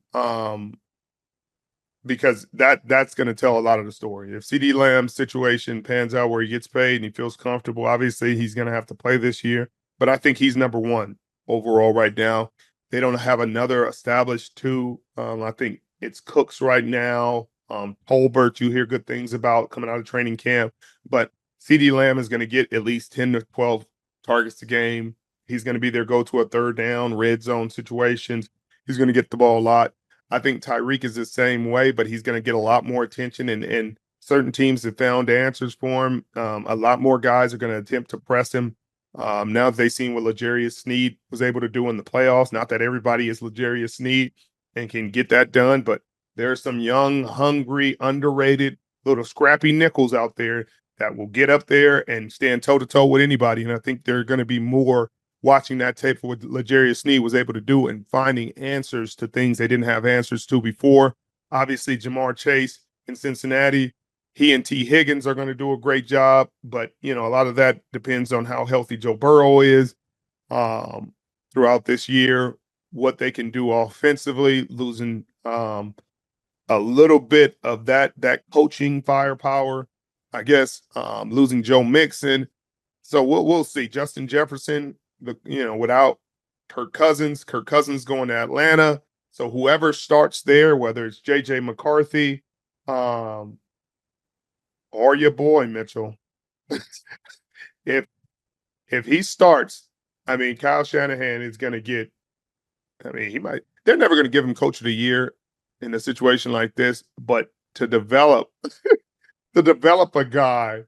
Because that's going to tell a lot of the story. If CeeDee Lamb's situation pans out where he gets paid and he feels comfortable, obviously he's going to have to play this year. But I think he's number one overall right now. They don't have another established two. I think it's Cooks right now. Tolbert, you hear good things about coming out of training camp. But CeeDee Lamb is going to get at least 10 to 12 targets a game. He's going to be their go-to a third down, red zone situations. He's going to get the ball a lot. I think Tyreek is the same way, but he's going to get a lot more attention, and certain teams have found answers for him. A lot more guys are going to attempt to press him. Now that they've seen what L'Jarius Sneed was able to do in the playoffs, not that everybody is L'Jarius Sneed and can get that done, but there are some young, hungry, underrated, little scrappy nickels out there that will get up there and stand toe-to-toe with anybody, and I think there are going to be more watching that tape for what L'Jarius Sneed was able to do and finding answers to things they didn't have answers to before. Obviously, Jamar Chase in Cincinnati, he and T. Higgins are going to do a great job, but, a lot of that depends on how healthy Joe Burrow is throughout this year, what they can do offensively, losing a little bit of that coaching firepower, I guess, losing Joe Mixon. So we'll see. Justin Jefferson, without Kirk Cousins going to Atlanta. So whoever starts there, whether it's J.J. McCarthy or your boy Mitchell, if he starts, I mean, Kyle Shanahan is going to get, they're never going to give him coach of the year in a situation like this, but to develop a guy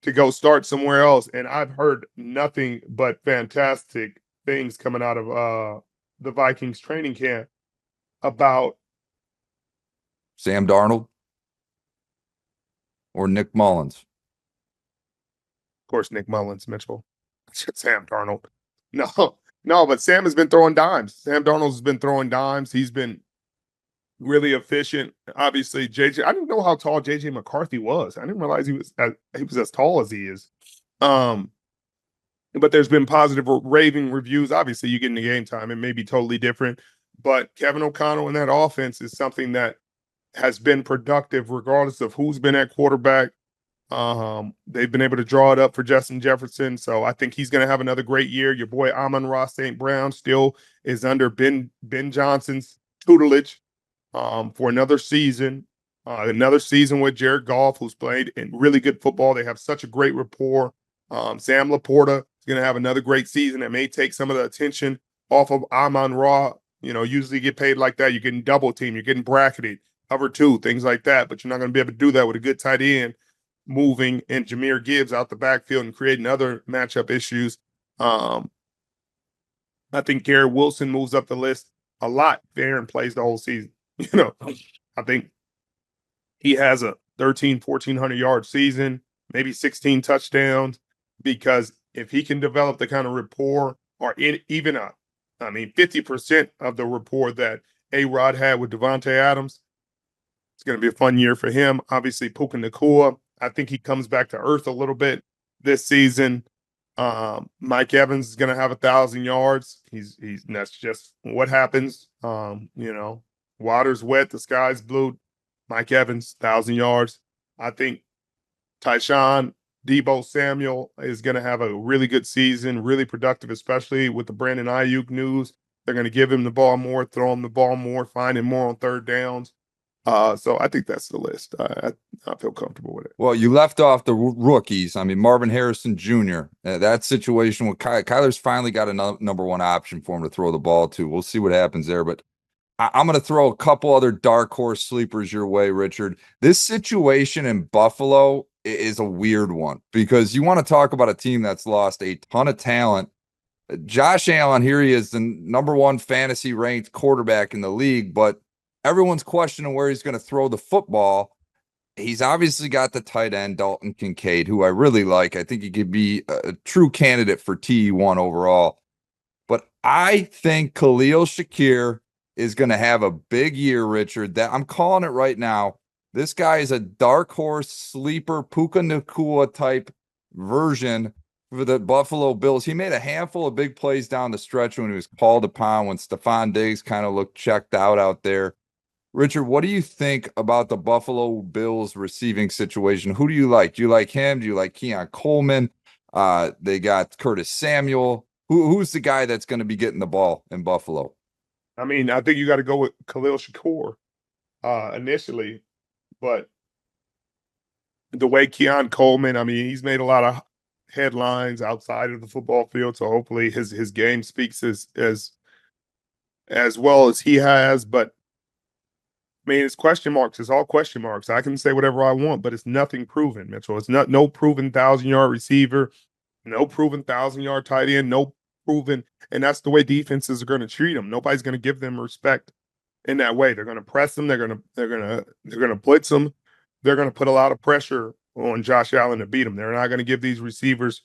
to go start somewhere else. And I've heard nothing but fantastic things coming out of the Vikings training camp about Sam Darnold or Nick Mullins. Of course, Nick Mullins, Mitchell. Sam Darnold. No, but Sam has been throwing dimes. Sam Darnold has been throwing dimes. He's been really efficient. Obviously, JJ. I didn't know how tall JJ McCarthy was. I didn't realize he was as tall as he is. But there's been positive raving reviews. Obviously, you get into game time, it may be totally different. But Kevin O'Connell in that offense is something that has been productive regardless of who's been at quarterback. They've been able to draw it up for Justin Jefferson. So I think he's going to have another great year. Your boy Amon-Ra St. Brown still is under Ben Johnson's tutelage for another season with Jared Goff, who's played in really good football. They have such a great rapport. Sam Laporta is going to have another great season that may take some of the attention off of Amon-Ra. Usually get paid like that. You're getting double team. You're getting bracketed, cover two, things like that. But you're not going to be able to do that with a good tight end moving and Jahmyr Gibbs out the backfield and creating other matchup issues. I think Garrett Wilson moves up the list a lot there and plays the whole season. I think he has a 1,400 yard season, maybe 16 touchdowns, because if he can develop the kind of rapport or even 50% of the rapport that A-Rod had with Devontae Adams, it's going to be a fun year for him. Obviously, Puka Nacua, I think he comes back to earth a little bit this season. Mike Evans is going to have 1,000 yards. That's just what happens. Water's wet, the sky's blue. Mike Evans, 1,000 yards. I think Tyshawn Debo Samuel is going to have a really good season, really productive, especially with the Brandon Aiyuk news. They're going to give him the ball more, throw him the ball more, find him more on third downs. So I think that's the list. I feel comfortable with it. Well, you left off the rookies. Marvin Harrison Jr., that situation with Kyler's finally got a number one option for him to throw the ball to. We'll see what happens there. But I'm going to throw a couple other dark horse sleepers your way, Richard. This situation in Buffalo is a weird one because you want to talk about a team that's lost a ton of talent Josh Allen, here he is, the number one fantasy ranked quarterback in the league, but everyone's questioning where he's going to throw the football. He's obviously got the tight end, Dalton Kincaid, who I really like. I think he could be a true candidate for TE1 overall. But I think Khalil Shakir is going to have a big year, Richard. That I'm calling it right now. This guy is a dark horse sleeper, Puka Nacua type version for the Buffalo Bills. He made a handful of big plays down the stretch when he was called upon, when Stephon Diggs kind of looked checked out there. Richard, what do you think about the Buffalo Bills receiving situation? Who do you like? Do you like him? Do you like Keon Coleman? They got Curtis Samuel. Who's the guy that's going to be getting the ball in Buffalo? I mean, I think you got to go with Khalil Shakur initially, but the way Keon Coleman, I mean, he's made a lot of headlines outside of the football field, so hopefully his game speaks as well as he has. But I mean, it's question marks. It's all question marks. I can say whatever I want, but it's nothing proven, Mitchell. It's no proven 1,000-yard receiver, no proven 1,000-yard tight end, no proven, and that's the way defenses are going to treat them. Nobody's going to give them respect in that way. They're going to press them. They're going to blitz them. They're going to put a lot of pressure on Josh Allen to beat him. They're not going to give these receivers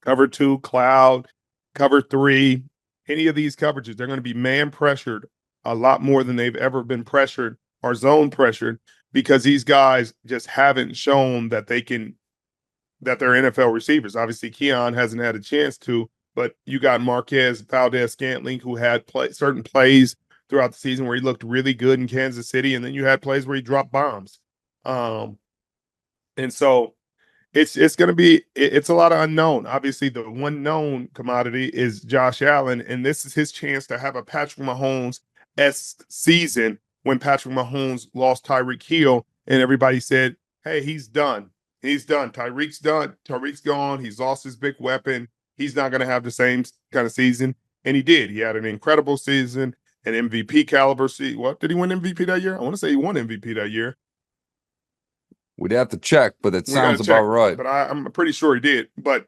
cover 2, cloud, cover 3, any of these coverages. They're going to be man pressured a lot more than they've ever been pressured or zone pressured, because these guys just haven't shown that they're NFL receivers. Obviously, Keon hasn't had a chance to, but you got Marquez Valdez-Scantling, who had certain plays throughout the season where he looked really good in Kansas City, and then you had plays where he dropped bombs. And so it's going to be it's a lot of unknown. Obviously, the one known commodity is Josh Allen, and this is his chance to have a Patrick Mahomes-esque season when Patrick Mahomes lost Tyreek Hill, and everybody said, hey, he's done. He's done. Tyreek's done. Tyreek's gone. He's lost his big weapon. He's not going to have the same kind of season. And he did. He had an incredible season, an MVP caliber season. What, did he win MVP that year? I want to say he won MVP that year. We'd have to check, but it sounds about right. But I'm pretty sure he did. But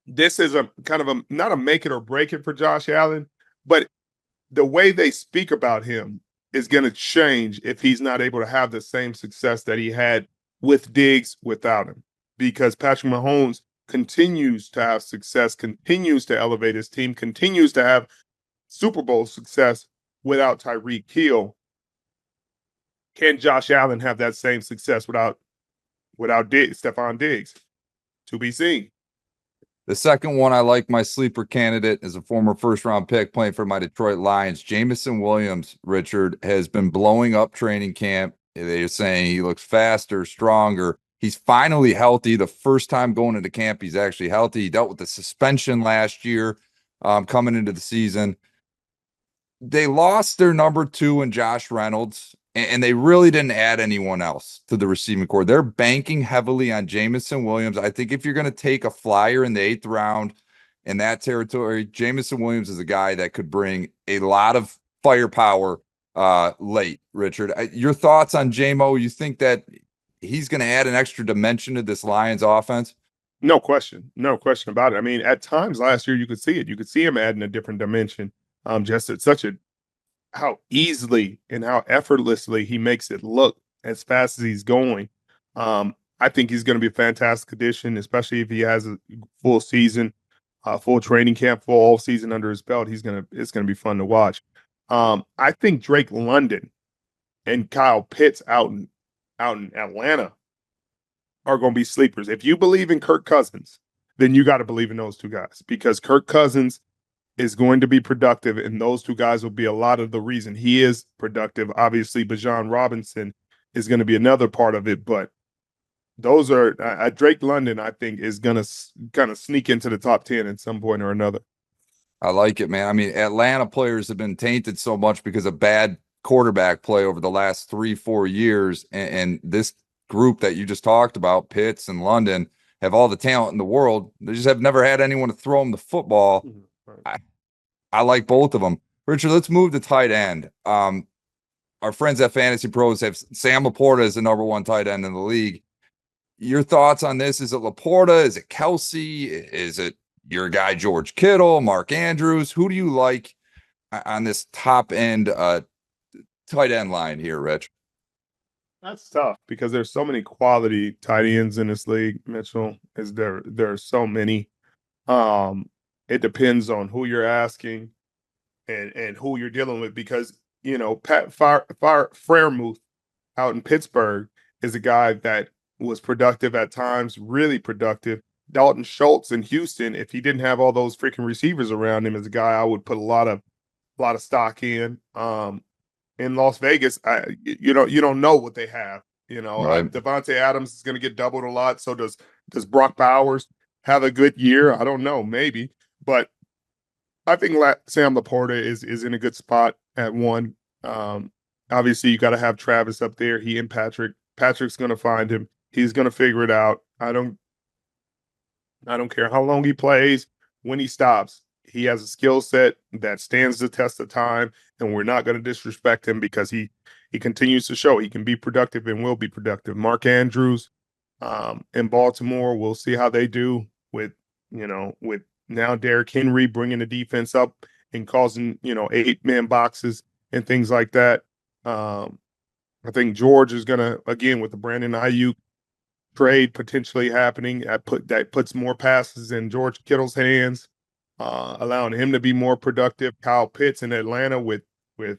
this is a kind of not a make it or break it for Josh Allen, but the way they speak about him is going to change if he's not able to have the same success that he had with Diggs without him, because Patrick Mahomes continues to have success, continues to elevate his team, continues to have Super Bowl success without Tyreek Hill. Can Josh Allen have that same success without Stephon Diggs? To be seen. The second one I like, my sleeper candidate, is a former first-round pick playing for my Detroit Lions. Jameson Williams, Richard, has been blowing up training camp. They're saying he looks faster, stronger. He's finally healthy. The first time going into camp, he's actually healthy. He dealt with the suspension last year coming into the season. They lost their number 2 in Josh Reynolds, and they really didn't add anyone else to the receiving core. They're banking heavily on Jameson Williams. I think if you're going to take a flyer in the 8th round in that territory, Jameson Williams is a guy that could bring a lot of firepower late, Richard. Your thoughts on JMO? You think that he's going to add an extra dimension to this Lions offense? No question. No question about it. I mean, at times last year, you could see it. You could see him adding a different dimension. Just at how easily and how effortlessly he makes it look as fast as he's going. I think he's going to be a fantastic addition, especially if he has a full season, full training camp, full all season under his belt. It's going to be fun to watch. I think Drake London and Kyle Pitts out in Atlanta are going to be sleepers. If you believe in Kirk Cousins, then you got to believe in those two guys, because Kirk Cousins is going to be productive, and those two guys will be a lot of the reason he is productive. Obviously, Bijan Robinson is going to be another part of it, but those are Drake London, I think, is going to kind of sneak into the top 10 at some point or another. I like it, man. I mean, Atlanta players have been tainted so much because of bad quarterback play over the last 3-4 years, and this group that you just talked about, Pitts and London, have all the talent in the world. They just have never had anyone to throw them the football. Mm-hmm. I like both of them. Richard, let's move to tight end. Our friends at Fantasy Pros have Sam Laporta as the number 1 tight end in the league. Your thoughts on this? Is it Laporta? Is it Kelsey? Is it your guy George Kittle, Mark Andrews. Who do you like on this top end tight end line here, Rich? That's tough because there's so many quality tight ends in this league, Mitchell. There are so many. It depends on who you're asking and who you're dealing with because Pat Freiermuth out in Pittsburgh is a guy that was productive at times, really productive. Dalton Schultz in Houston, if he didn't have all those freaking receivers around him, is a guy I would put a lot of stock in. In Las Vegas, you don't know what they have. Right. Devontae Adams is going to get doubled a lot. So does Brock Bowers have a good year? I don't know, maybe, but I think Sam Laporta is in a good spot at one. Obviously, you got to have Travis up there. He and Patrick. Patrick's going to find him. He's going to figure it out. I don't care how long he plays. When he stops, he has a skill set that stands the test of time, and we're not going to disrespect him because he continues to show he can be productive and will be productive. Mark Andrews in Baltimore, we'll see how they do with now Derrick Henry bringing the defense up and causing 8-man boxes and things like that. I think George is going to, again, with the Brandon Aiyuk trade potentially happening, that puts more passes in George Kittle's hands, allowing him to be more productive. Kyle Pitts in Atlanta with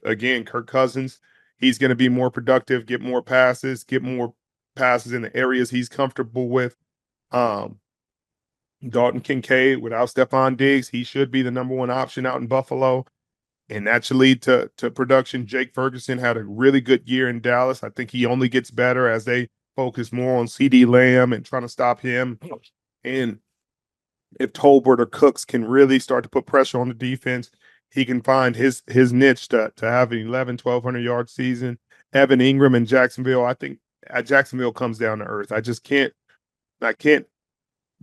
again Kirk Cousins, he's going to be more productive, get more passes in the areas he's comfortable with. Dalton Kincaid without Stephon Diggs, he should be the number one option out in Buffalo, and that should lead to production. Jake Ferguson had a really good year in Dallas. I think he only gets better as they focus more on CeeDee Lamb and trying to stop him. And if Tolbert or Cooks can really start to put pressure on the defense, he can find his niche to have an 1,200 yard season. Evan Ingram in Jacksonville, I think Jacksonville comes down to earth. I can't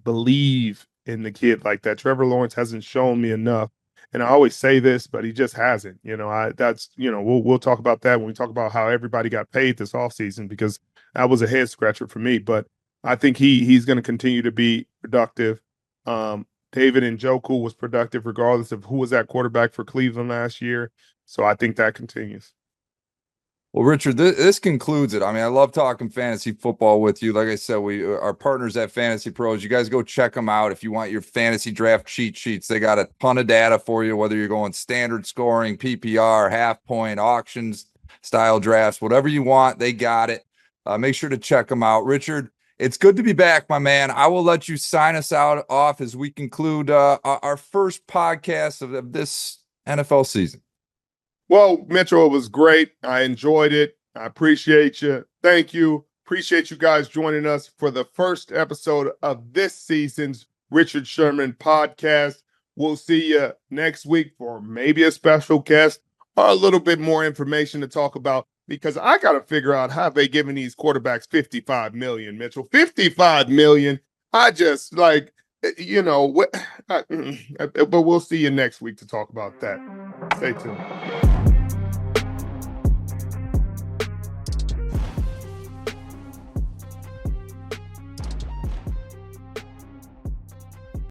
believe in the kid like that. Trevor Lawrence hasn't shown me enough. And I always say this, but he just hasn't. We'll talk about that when we talk about how everybody got paid this offseason, because that was a head scratcher for me. But I think he's going to continue to be productive. David Njoku was productive regardless of who was at quarterback for Cleveland last year. So I think that continues. Well, Richard, this concludes it. I mean, I love talking fantasy football with you. Like I said, we are partners at Fantasy Pros. You guys go check them out if you want your fantasy draft cheat sheets. They got a ton of data for you, whether you're going standard scoring, PPR, half point, auctions, style drafts, whatever you want, they got it. Make sure to check them out. Richard, it's good to be back, my man. I will let you sign us off as we conclude our first podcast of this NFL season. Well, Metro, it was great. I enjoyed it. I appreciate you. Thank you. Appreciate you guys joining us for the first episode of this season's Richard Sherman podcast. We'll see you next week for maybe a special guest or a little bit more information to talk about, because I got to figure out how they giving these quarterbacks $55 million, Mitchell. $55 million. I just but we'll see you next week to talk about that. Stay tuned.